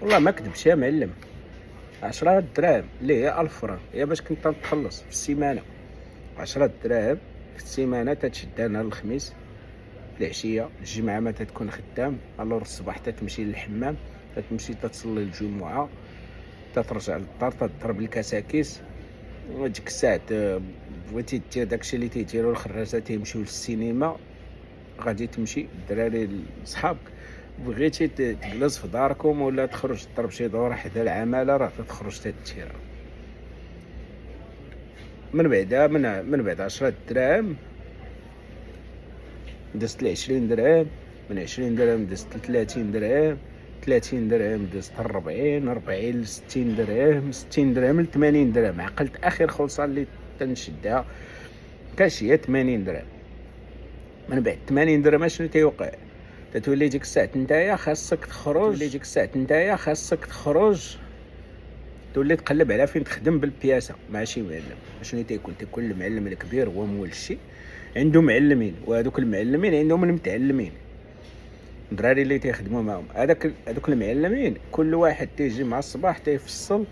والله ما كذبش يا معلم. 10 دراهم اللي هي 1000 فرنك هي باش كنت نتخلص في السيمانة. 10 دراهم في السيمانة تتشدها نهار الخميس العشية، الجمعة ما تتكون خدام، الور الصباح تتمشي للحمام، تتمشي تتصلي الجمعة، تترجع للدار تضرب الكساكيس. وديك الساعة بغيتي دير داكشي اللي تيديرو الخراجات تيمشيو للسينما، غادي تمشي الدراري لصحابك. بغيتي تجلس في داركم ولا تخرج تضرب شي دورة حدا العمالة، راه تخرج تديرها. من بعد 10 دراهم دزت ل20 درهم، من 20 درهم دزت ل30 درهم، 30 درهم دزت ل40، 40 ل60 درهم، 60 درهم ل80 درهم. عقلت اخر خلصة اللي تنشدها كاش هي 80 درهم. من بعد 80 درهم اشنو تيوقع؟ تتولي ديك الساعة نتايا خاصك تخرج، تولي تقلب على فين تخدم بالبياسة مع شي معلم. شنو تيكون المعلم الكبير هو مول الشي، عنده معلمين، وهذوك المعلمين عندهم المتعلمين، الدراري اللي تيخدموا معاهم. هذوك المعلمين كل واحد تيجي مع الصباح تيفصل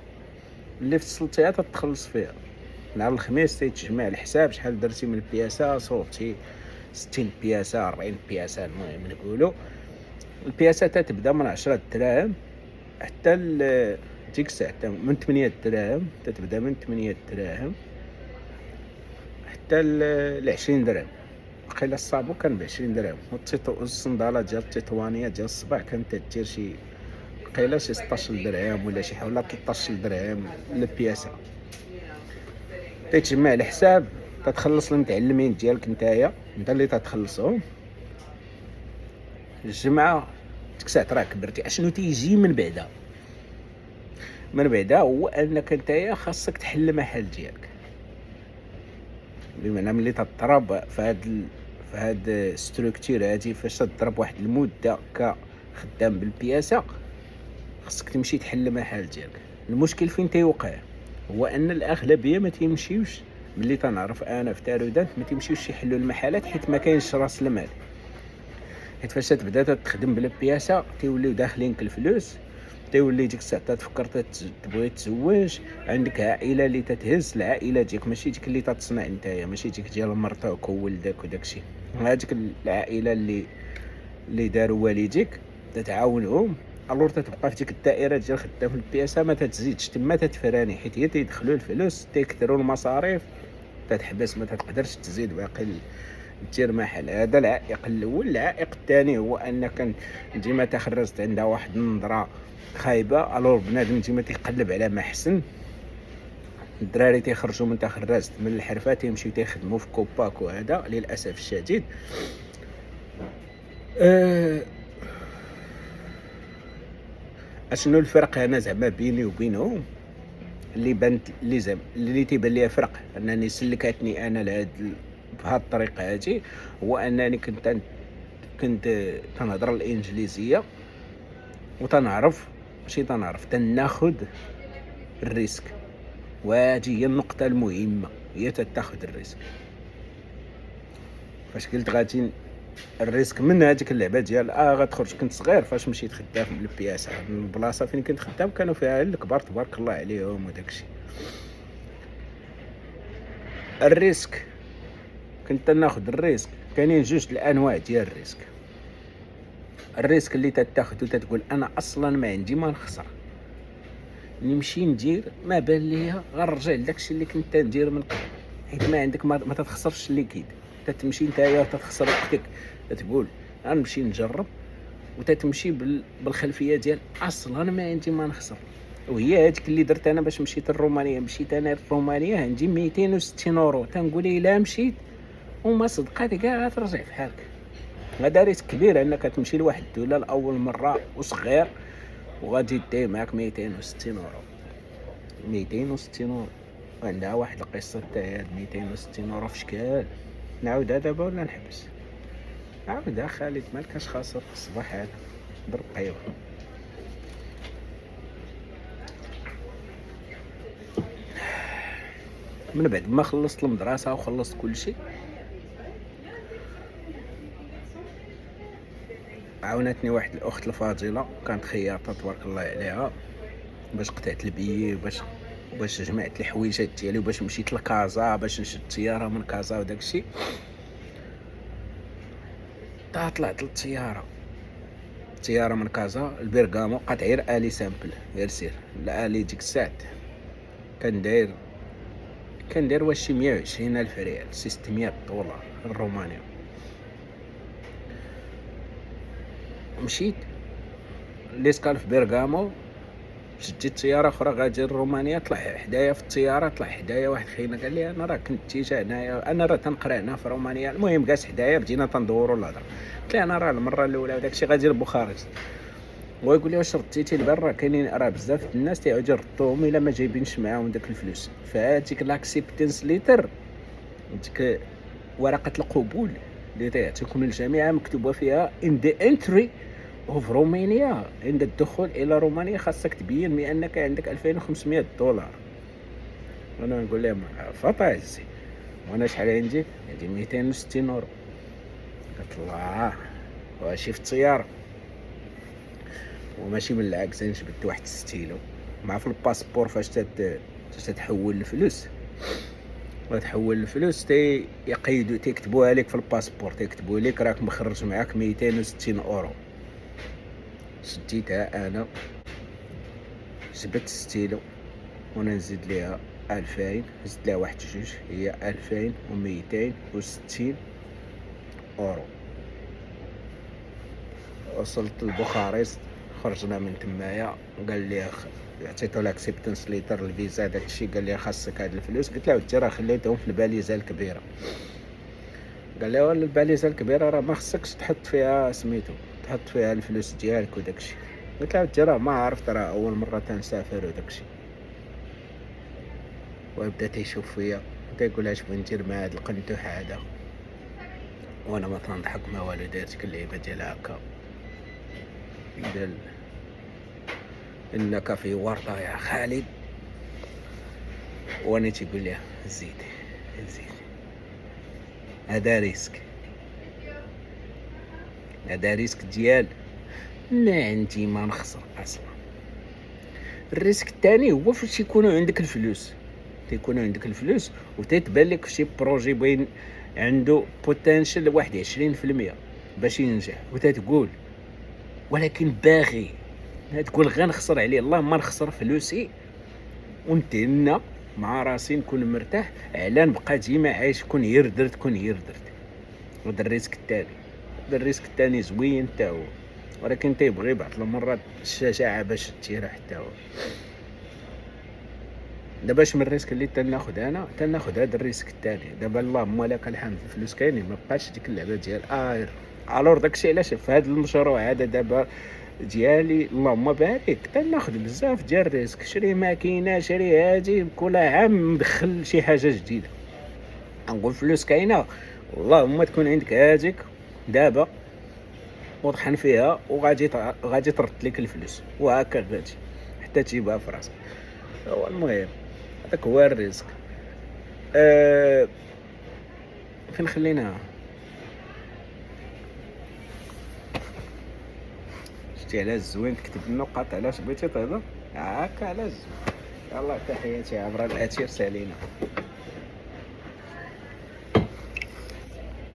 اللي فصلتيها تتخلص فيها. نهار الخميس تيتجمع الحساب شحال درتي من البياسة، صوبتي 60 بياسة 40 بياسة، المهم نقولوا البياسة تتبدا من 10 دراهم حتى ديك الساعة من 8 دراهم، تتبدا من 8 دراهم حتى 20 درهم. وقيلا الصابو كان ب20 درهم، والصندالة ديال التطوانية ديال الصباح كانت تدير شي قيلا شي 16 درهم ولا شي حاجة، ولا 13 درهم للبياسة. تيتجمع الحساب، تتخلص المتعلمين ديالك نتايا، انت اللي تتخلصهم. الجمعة ديك الساعة راه كبرتي. اشنو تيجي من بعدا هو انك نتايا خاصك تحل المحل ديالك. بمعنى ملي تضرب في هاد ستركتور هادي، فاش تضرب واحد المدة كخدام بالبياسة خاصك تمشي تحل المحل ديالك. المشكل فين تيوقع؟ هو ان الاغلبيه ما تيمشيوش، ملي تنعرف انا في تارودانت ما تيمشيوش يحلوا المحلات حيت ما كاينش راس المال. حيت فاش تبدا تخدم بلا بياسه تيوليو داخلينك الفلوس، تيولي ديك الساعه تفكر تبغي تزوج، عندك عائله اللي تتهز. العائله ديالك ماشي ديك اللي تتصنع نتايا، ماشي ديك ديال مرتك وولدك وداكشي، هذيك العائله اللي داروا والديك تتعاونهم. الور تتبقى في ديك الدائره ديال خدام في البياسه، ما تتزيدش تما، تتفراني حيت هي تيدخلوا الفلوس تيكثروا المصاريف، تتحبس ما تقدرش تزيد باقي دير محل. هذا العائق الاول. العائق الثاني هو انك ديما تخرجت عندها واحد النظره خايبه، الور بنادم ديما تيقلب على ما حسن. الدراري تيخرجوا من تخرجت من الحرفه تيمشيو تيخدموا في كوباك، وهذا للاسف الشديد اشنو الفرق هنا زعما بيني وبينهم؟ اللي بانت اللي تيبان ليا فرق انني سلكاتني انا بهذه الطريقه هذه، هو انني كنت تنهضر الانجليزيه وتنعرف ماشي تنعرف تناخذ الريسك. وهذه هي النقطه المهمه، هي تاخذ الريسك. فاش قلت غادي الريسك من هذيك اللعبه ديال غتخرج، كنت صغير فاش مشيت خدام بالبياسه، البلاصه فين كنت خدام كانوا فيها الكبار تبارك الله عليهم وداكشي. الريسك كنت ناخذ الريسك. كاينين جوج الانواع ديال الريسك. الريسك اللي تتاخذ وتتقول انا اصلا ما عندي ما نخسر، نمشي ندير ما بان ليا غنرجع لداكشي اللي كنت ندير من قبل، حيت ما عندك ما تتخسرش اللي كيد. تتمشي نتايا تتخسر وقتك، تتقول غنمشي نجرب، وتتمشي بالخلفيه ديال اصلا ما عندي ما نخسر. وهي هذيك اللي درت انا باش مشيت للرومانيه. مشيت انا للرومانيه عندي 260 اورو، تنقول الا مشيت وما صدقات كاع غترجع في حالك. هذا ريسك كبير انك تمشي لواحد الدوله لاول مره وصغير وغادي دي معاك 260 اورو. 260 اورو عندها واحد القصه تاع هاد 260 اورو في شكال. نعاودها دابا ولا نحبس؟ عاودها خالد، مالكاش خاسر في الصباح هذا، ضرب قيوه. من بعد ما خلصت المدرسه وخلصت كل شيء، عاونتني واحد الاخت الفاضله كانت خياطه تبارك الله عليها، باش قطعت البيي باش جمعت الحويجات ديالي وباش مشيت لكازا باش نشد الطياره من كازا وداكشي. طلعت الطياره من كازا لبرغامو، بقات غير الي سامبل، غير سير الالي ديك الساعات كان داير واش شي 120 الف ريال، $600 الرومانيا. مشيت ليسكال في بيرغامو، شديت طياره اخرى غادي لرومانيا. طلع حدايا في الطياره، طلع حدايا واحد خينا قال لي انا راه كنت تيجا هنايا، انا راه تنقرا هنا في رومانيا. المهم جالس حدايا، بدينا تندوروا الهضره. قلت له انا راه المره الاولى وداكشي غادي لبوخارست. هو يقول لي واش رديتي لبرا؟ كاينين راه بزاف الناس تيعاودوا يردوهم الا ما جايبينش معاهم داك الفلوس. فهاديك لاكسيبتنس ليتر، ديك ورقه القبول اللي تيعطيكم الجامعه مكتوبه فيها ان ذا انتري اوف رومانيا، عند الدخول الى رومانيا خاصك تبين بانك عندك $2500. انا نقول لهم فطازي، وانا شحال عندي 260 €. قلت الله واشي في الطياره وماشي من العكس، جبت واحد ستيلو مع في الباسبور. فاش تتحول الفلوس وتحول الفلوس يقيدوا تيكتبوها لك في الباسبور، تيكتبوا لك راك مخرج معاك 260 €. شديتها انا، جبت ستيلو وانا نزيد ليها 2000، زدت لها واحد جوج، هي 2260 €. وصلت لبوخارست، خرجنا من تمايا. قال لي عطيتو لاكسبتنس ليتر الفيزا داكشي، قال لي خاصك هاد الفلوس. قلت له انت راه خليتهم في الباليزه الكبيره. قال لي ولا الباليزه الكبيره راه ما خصكش تحط فيها سميتو، تحط فيها الفلوس ديالك وداكشي. قلت له انت راه ما عرفت، راه اول مره تنسافر وداكشي. ويبدا تيشوف فيا تيقول اش بغي ندير مع هاد القنتوح هذا، وانا ما تنضحك ما والو. دارت اللعيبه ديال هكا، قال انك في ورطه يا خالد، وانا تيقول لي زيد هذا ريسك ديال ما عندي ما نخسر اصلا. الريسك الثاني هو فاش يكونوا عندك الفلوس وتتبان لك شي بروجي بين عنده بوتنشال 21% باش ينجح، وتتقول ولكن باغي تقول غير نخسر عليه، اللهم نخسر فلوسي ونتهنى مع راسي، نكون مرتاح على نبقى ديما عايش كون غير درت. هذا الريسك الثاني زوين حتى هو، ولكن تيبغي بعض المرات الشجاعه باش ديرها حتى هو. دابا اش من الريسك اللي تناخذ هذا الريسك الثاني. دابا اللهم لك الحمد الفلوس كاينين، ما بقاش ديك اللعبه ديال الور. داكشي علاش في هذا المشروع هذا دابا ديالي اللهم بارك تناخذ بزاف ديال الريسك. شري ماكينه، شري هادي، كل عام مدخل شي حاجه جديده. نقول فلوس كاينه، اللهم تكون عندك هذيك دابا وطحن فيها وغادي ترد لك الفلوس، وهكا غادي حتى تجيبها في راسك. هو المهم هذاك هو الريسك. فين خليناها؟ شتي على الزوين تكتب النقاط علاش بغيتي تهضر هكا على الزوين. يلا تحياتي عبر الاثير سالينا.